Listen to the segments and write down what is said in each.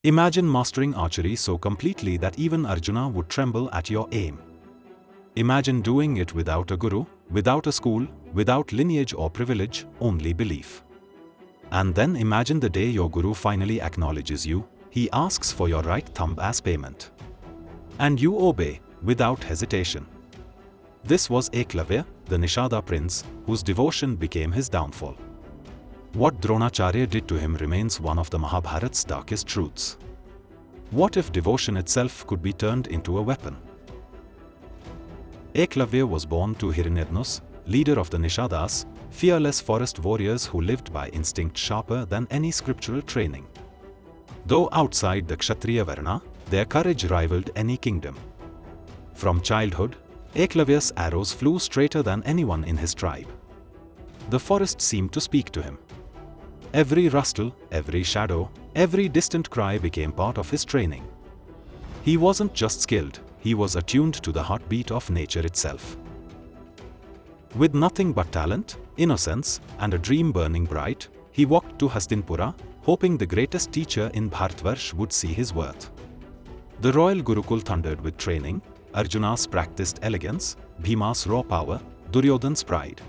Imagine mastering archery so completely that even Arjuna would tremble at your aim. Imagine doing it without a guru, without a school, without lineage or privilege, only belief. And then imagine the day your guru finally acknowledges you, he asks for your right thumb as payment. And you obey, without hesitation. This was Eklavya, the Nishada prince, whose devotion became his downfall. What Dronacharya did to him remains one of the Mahabharat's darkest truths. What if devotion itself could be turned into a weapon? Eklavya was born to Hiranyadnus, leader of the Nishadas, fearless forest warriors who lived by instinct sharper than any scriptural training. Though outside the Kshatriya Varna, their courage rivaled any kingdom. From childhood, Eklavya's arrows flew straighter than anyone in his tribe. The forest seemed to speak to him. Every rustle, every shadow, every distant cry became part of his training. He wasn't just skilled, he was attuned to the heartbeat of nature itself. With nothing but talent, innocence, and a dream burning bright, he walked to Hastinapura, hoping the greatest teacher in Bharatvarsh would see his worth. The royal Gurukul thundered with training, Arjuna's practiced elegance, Bhima's raw power, Duryodhan's pride.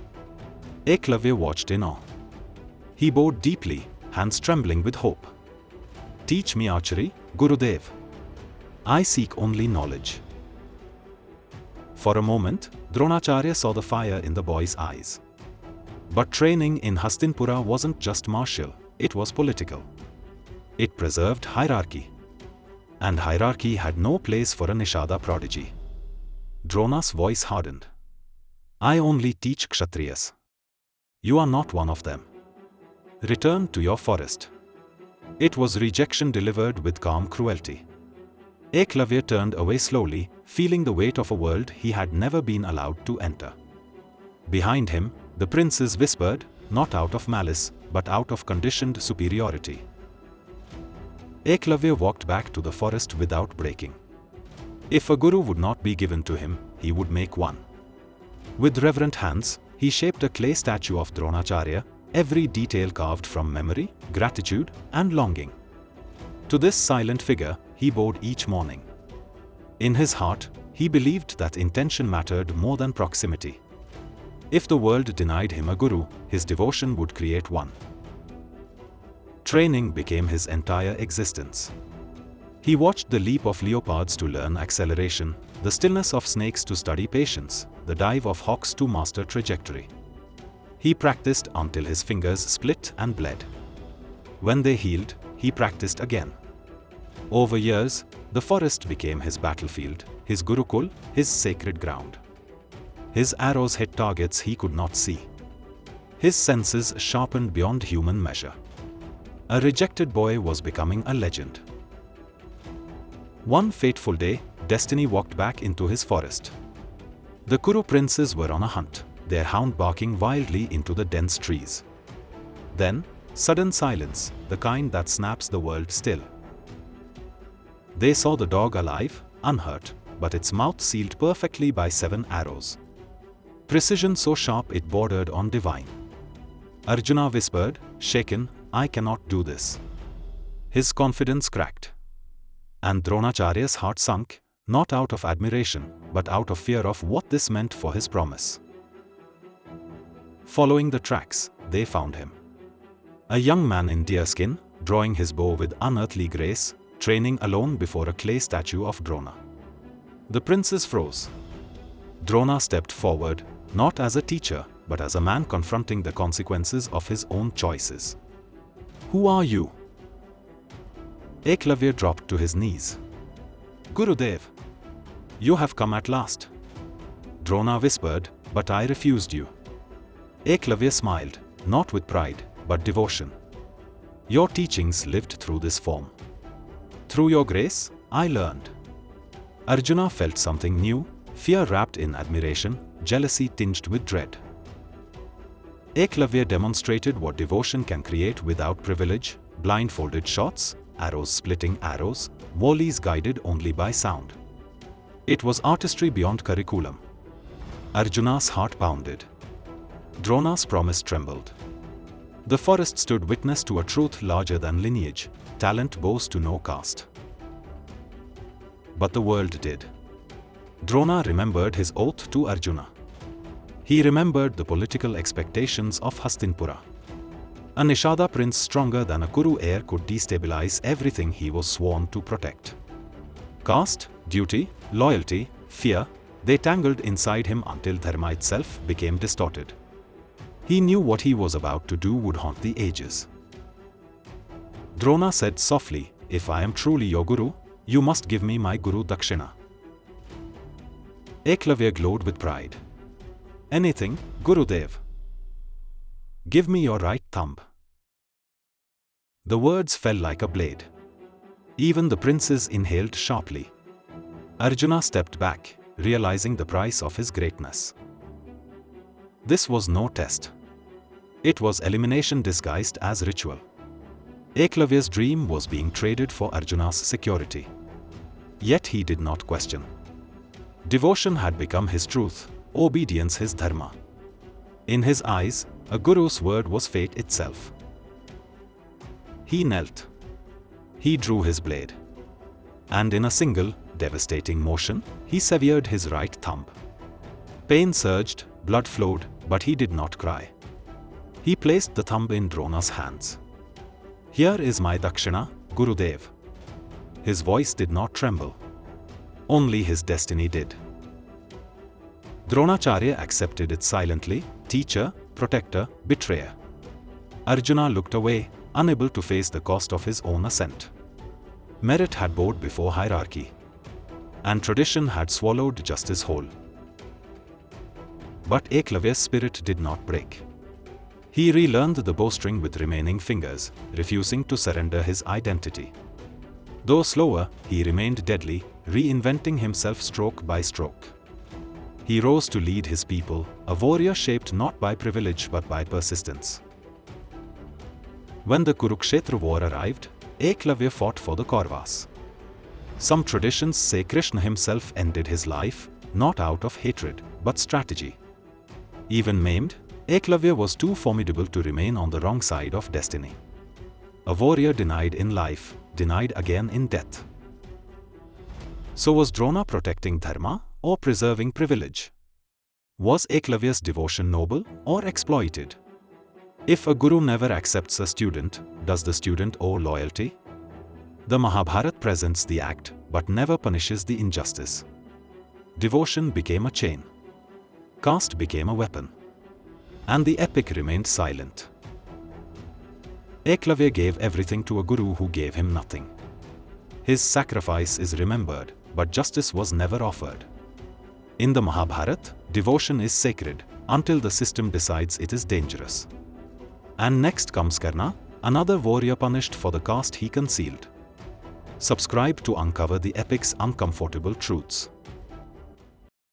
Eklavya watched in awe. He bowed deeply, hands trembling with hope. Teach me archery, Gurudev. I seek only knowledge. For a moment, Dronacharya saw the fire in the boy's eyes. But training in Hastinapura wasn't just martial, it was political. It preserved hierarchy. And hierarchy had no place for a Nishada prodigy. Drona's voice hardened. I only teach Kshatriyas. You are not one of them. Return to your forest. It was rejection delivered with calm cruelty. Eklavya turned away slowly, feeling the weight of a world he had never been allowed to enter. Behind him, the princes whispered, not out of malice, but out of conditioned superiority. Eklavya walked back to the forest without breaking. If a guru would not be given to him, he would make one. With reverent hands, he shaped a clay statue of Dronacharya, every detail carved from memory, gratitude, and longing. To this silent figure, he bowed each morning. In his heart, he believed that intention mattered more than proximity. If the world denied him a guru, his devotion would create one. Training became his entire existence. He watched the leap of leopards to learn acceleration, the stillness of snakes to study patience, the dive of hawks to master trajectory. He practiced until his fingers split and bled. When they healed, he practiced again. Over years, the forest became his battlefield, his Gurukul, his sacred ground. His arrows hit targets he could not see. His senses sharpened beyond human measure. A rejected boy was becoming a legend. One fateful day, destiny walked back into his forest. The Kuru princes were on a hunt, their hound barking wildly into the dense trees. Then, sudden silence, the kind that snaps the world still. They saw the dog alive, unhurt, but its mouth sealed perfectly by 7 arrows. Precision so sharp it bordered on divine. Arjuna whispered, shaken, I cannot do this. His confidence cracked. And Dronacharya's heart sunk, not out of admiration, but out of fear of what this meant for his promise. Following the tracks, they found him. A young man in deerskin, drawing his bow with unearthly grace, training alone before a clay statue of Drona. The princes froze. Drona stepped forward, not as a teacher, but as a man confronting the consequences of his own choices. Who are you? Eklavya dropped to his knees. Gurudev, you have come at last. Drona whispered, but I refused you. Eklavya smiled, not with pride, but devotion. Your teachings lived through this form. Through your grace, I learned. Arjuna felt something new, fear wrapped in admiration, jealousy tinged with dread. Eklavya demonstrated what devotion can create without privilege, blindfolded shots, arrows splitting arrows, volleys guided only by sound. It was artistry beyond curriculum. Arjuna's heart pounded. Drona's promise trembled. The forest stood witness to a truth larger than lineage: talent bows to no caste. But the world did. Drona remembered his oath to Arjuna. He remembered the political expectations of Hastinapura. A Nishada prince stronger than a Kuru heir could destabilize everything he was sworn to protect. Caste, duty, loyalty, fear, they tangled inside him until dharma itself became distorted. He knew what he was about to do would haunt the ages. Drona said softly, "If I am truly your guru, you must give me my guru dakshina." Eklavya glowed with pride. "Anything, Gurudev. Give me your right thumb." The words fell like a blade. Even the princes inhaled sharply. Arjuna stepped back, realizing the price of his greatness. This was no test. It was elimination disguised as ritual. Eklavya's dream was being traded for Arjuna's security. Yet he did not question. Devotion had become his truth, obedience his dharma. In his eyes, a guru's word was fate itself. He knelt. He drew his blade. And in a single, devastating motion, he severed his right thumb. Pain surged, blood flowed, but he did not cry. He placed the thumb in Drona's hands. "Here is my dakshina, Gurudev." His voice did not tremble. Only his destiny did. Dronacharya accepted it silently: teacher, protector, betrayer. Arjuna looked away, unable to face the cost of his own ascent. Merit had bowed before hierarchy. And tradition had swallowed justice whole. But Eklavya's spirit did not break. He relearned the bowstring with remaining fingers, refusing to surrender his identity. Though slower, he remained deadly, reinventing himself stroke by stroke. He rose to lead his people, a warrior shaped not by privilege but by persistence. When the Kurukshetra war arrived, Eklavya fought for the Kauravas. Some traditions say Krishna himself ended his life, not out of hatred, but strategy. Even maimed, Eklavya was too formidable to remain on the wrong side of destiny. A warrior denied in life, denied again in death. So was Drona protecting dharma or preserving privilege? Was Eklavya's devotion noble or exploited? If a guru never accepts a student, does the student owe loyalty? The Mahabharat presents the act, but never punishes the injustice. Devotion became a chain. Caste became a weapon. And the epic remained silent. Eklavya gave everything to a guru who gave him nothing. His sacrifice is remembered, but justice was never offered. In the Mahabharat, devotion is sacred, until the system decides it is dangerous. And next comes Karna, another warrior punished for the caste he concealed. Subscribe to uncover the epic's uncomfortable truths.